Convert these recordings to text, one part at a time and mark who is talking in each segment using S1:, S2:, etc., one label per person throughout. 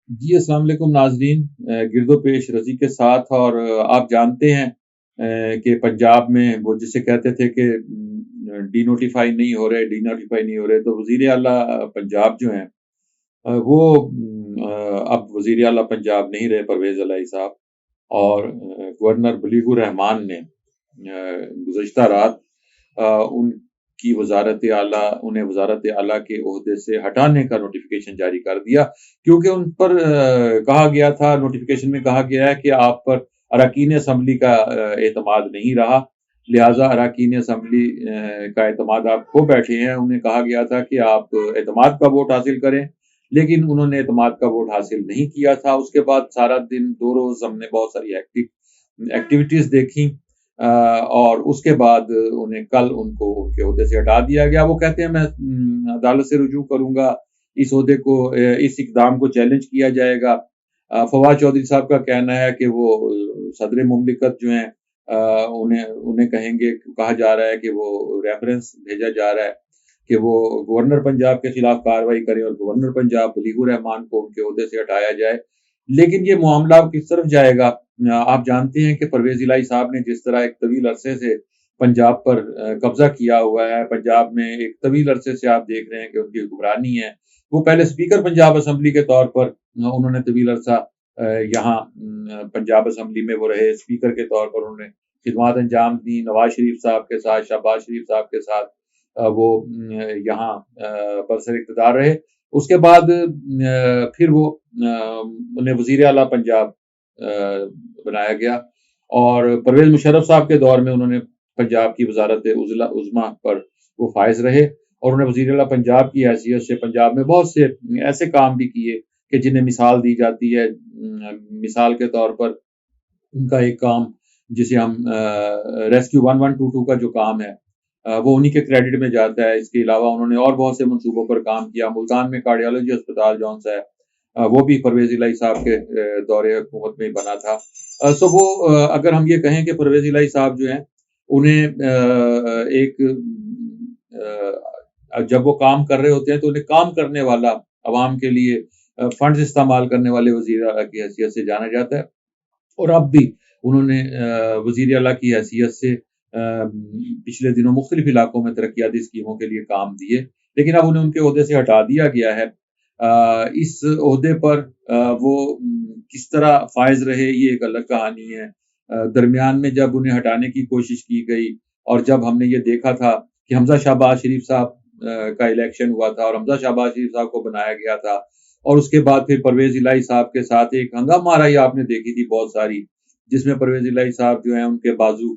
S1: جی السلام علیکم ناظرین، گرد و پیش رضی کے ساتھ. اور آپ جانتے ہیں کہ پنجاب میں وہ جسے کہتے تھے کہ ڈی نوٹیفائی نہیں ہو رہے، تو وزیر اعلیٰ پنجاب جو ہیں وہ اب وزیر اعلیٰ پنجاب نہیں رہے پرویز الہی صاحب. اور گورنر بلیغ الرحمان نے گزشتہ رات ان کی انہیں وزارت اعلیٰ کے عہدے سے ہٹانے کا نوٹیفیکیشن جاری کر دیا، کیونکہ ان پر کہا گیا تھا، نوٹیفیکیشن میں کہا گیا ہے کہ آپ پر اراکین اسمبلی کا اعتماد نہیں رہا، لہٰذا اراکین اسمبلی کا اعتماد آپ کھو بیٹھے ہیں. انہیں کہا گیا تھا کہ آپ اعتماد کا ووٹ حاصل کریں، لیکن انہوں نے اعتماد کا ووٹ حاصل نہیں کیا تھا. اس کے بعد سارا دن 2 روز ہم نے بہت ساری ایکٹیویٹیز دیکھی، اور اس کے بعد انہیں کل ان کو ان کے عہدے سے ہٹا دیا گیا. وہ کہتے ہیں میں عدالت سے رجوع کروں گا، اس عہدے کو، اس اقدام کو چیلنج کیا جائے گا. فواد چودھری صاحب کا کہنا ہے کہ وہ صدر مملکت جو ہیں انہیں کہا جا رہا ہے کہ وہ ریفرنس بھیجا جا رہا ہے کہ وہ گورنر پنجاب کے خلاف کارروائی کریں اور گورنر پنجاب بلیغ الرحمان کو ان کے عہدے سے ہٹایا جائے. لیکن یہ معاملہ کس طرف جائے گا؟ آپ جانتے ہیں کہ پرویز الہی صاحب نے جس طرح ایک طویل عرصے سے پنجاب پر قبضہ کیا ہوا ہے، پنجاب میں ایک طویل عرصے سے آپ دیکھ رہے ہیں کہ ان کی حکمرانی ہے. وہ پہلے اسپیکر پنجاب اسمبلی کے طور پر انہوں نے طویل عرصہ یہاں پنجاب اسمبلی میں وہ رہے، اسپیکر کے طور پر انہوں نے خدمات انجام دی. نواز شریف صاحب کے ساتھ، شہباز شریف صاحب کے ساتھ وہ یہاں برسر اقتدار رہے. اس کے بعد پھر وہ انہیں وزیر اعلیٰ پنجاب بنایا گیا، اور پرویز مشرف صاحب کے دور میں انہوں نے پنجاب کی وزارت عظمیٰ پر وہ فائز رہے، اور انہیں وزیر اعلیٰ پنجاب کی حیثیت سے پنجاب میں بہت سے ایسے کام بھی کیے کہ جنہیں مثال دی جاتی ہے. مثال کے طور پر ان کا ایک کام جسے ہم ریسکیو 1122 کا جو کام ہے وہ انہی کے کریڈٹ میں جاتا ہے. اس کے علاوہ انہوں نے اور بہت سے منصوبوں پر کام کیا. ملتان میں کارڈیالوجی ہسپتال جون سا ہے، وہ بھی پرویز الہی صاحب کے دور حکومت میں بنا تھا. سو وہ اگر ہم یہ کہیں کہ پرویز الہی صاحب جو ہیں انہیں ایک جب وہ کام کر رہے ہوتے ہیں تو انہیں کام کرنے والا، عوام کے لیے فنڈز استعمال کرنے والے وزیر اعلیٰ کی حیثیت سے جانا جاتا ہے. اور اب بھی انہوں نے وزیر اعلیٰ کی حیثیت سے پچھلے دنوں مختلف علاقوں میں ترقیاتی اسکیموں کے لیے کام دیے، لیکن اب انہیں ان کے عہدے سے ہٹا دیا گیا ہے. اس عہدے پر وہ کس طرح فائز رہے یہ ایک الگ کہانی ہے. درمیان میں جب انہیں ہٹانے کی کوشش کی گئی، اور جب ہم نے یہ دیکھا تھا کہ حمزہ شہباز شریف صاحب کا الیکشن ہوا تھا اور حمزہ شہباز شریف صاحب کو بنایا گیا تھا، اور اس کے بعد پھر پرویز الہی صاحب کے ساتھ ایک ہنگامہ آرائی آپ نے دیکھی تھی بہت ساری، جس میں پرویز الہی صاحب جو ہیں ان کے بازو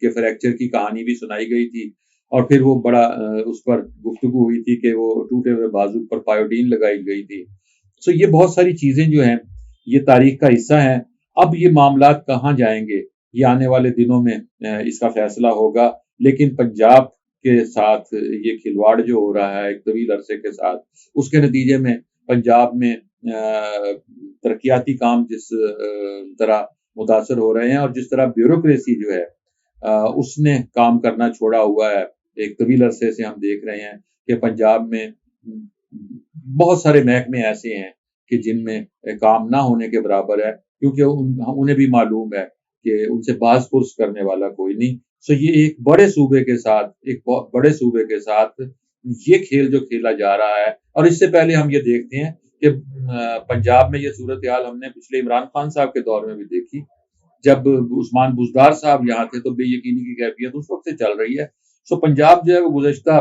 S1: کے فریکچر کی کہانی بھی سنائی گئی تھی، اور پھر وہ بڑا اس پر گفتگو ہوئی تھی کہ وہ ٹوٹے ہوئے بازو پر پائیوڈین لگائی گئی تھی. سو یہ بہت ساری چیزیں جو ہیں یہ تاریخ کا حصہ ہیں. اب یہ معاملات کہاں جائیں گے یہ آنے والے دنوں میں اس کا فیصلہ ہوگا. لیکن پنجاب کے ساتھ یہ کھلواڑ جو ہو رہا ہے ایک طویل عرصے کے ساتھ، اس کے نتیجے میں پنجاب میں ترقیاتی کام جس طرح متاثر ہو رہے ہیں، اور جس طرح بیوروکریسی جو ہے اس نے کام کرنا چھوڑا ہوا ہے. ایک طویل عرصے سے ہم دیکھ رہے ہیں کہ پنجاب میں بہت سارے محکمے ایسے ہیں کہ جن میں کام نہ ہونے کے برابر ہے، کیونکہ انہیں بھی معلوم ہے کہ ان سے باز پرس کرنے والا کوئی نہیں. سو یہ ایک بڑے صوبے کے ساتھ یہ کھیل جو کھیلا جا رہا ہے. اور اس سے پہلے ہم یہ دیکھتے ہیں کہ پنجاب میں یہ صورتحال ہم نے پچھلے عمران خان صاحب کے دور میں بھی دیکھی. جب عثمان بزدار صاحب یہاں تھے تو بے یقینی کی کیفیت اس وقت سے چل رہی ہے. سو پنجاب جو ہے وہ گزشتہ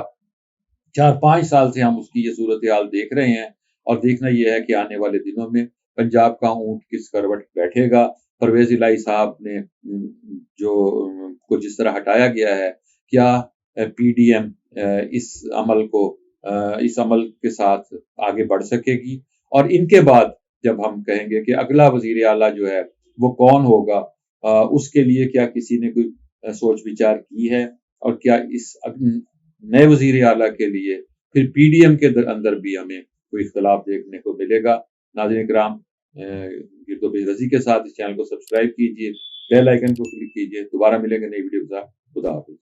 S1: 4-5 سال سے ہم اس کی یہ صورتحال دیکھ رہے ہیں، اور دیکھنا یہ ہے کہ آنے والے دنوں میں پنجاب کا اونٹ کس کروٹ بیٹھے گا. پرویز الہی صاحب نے جو کو جس طرح ہٹایا گیا ہے، کیا پی ڈی ایم اس عمل کے ساتھ آگے بڑھ سکے گی؟ اور ان کے بعد جب ہم کہیں گے کہ اگلا وزیر اعلیٰ جو ہے وہ کون ہوگا، اس کے لیے کیا کسی نے کوئی سوچ وچار کی ہے، اور کیا اس نئے وزیر اعلیٰ کے لیے پھر پی ڈی ایم کے اندر بھی ہمیں کوئی اختلاف دیکھنے کو ملے گا؟ ناظرین کرام، گرد و پیش رضی کے ساتھ اس چینل کو سبسکرائب کیجیے، بیل آئیکن کو کلک کیجیے. دوبارہ ملیں گے نئی ویڈیو کے ساتھ. خدا حافظ.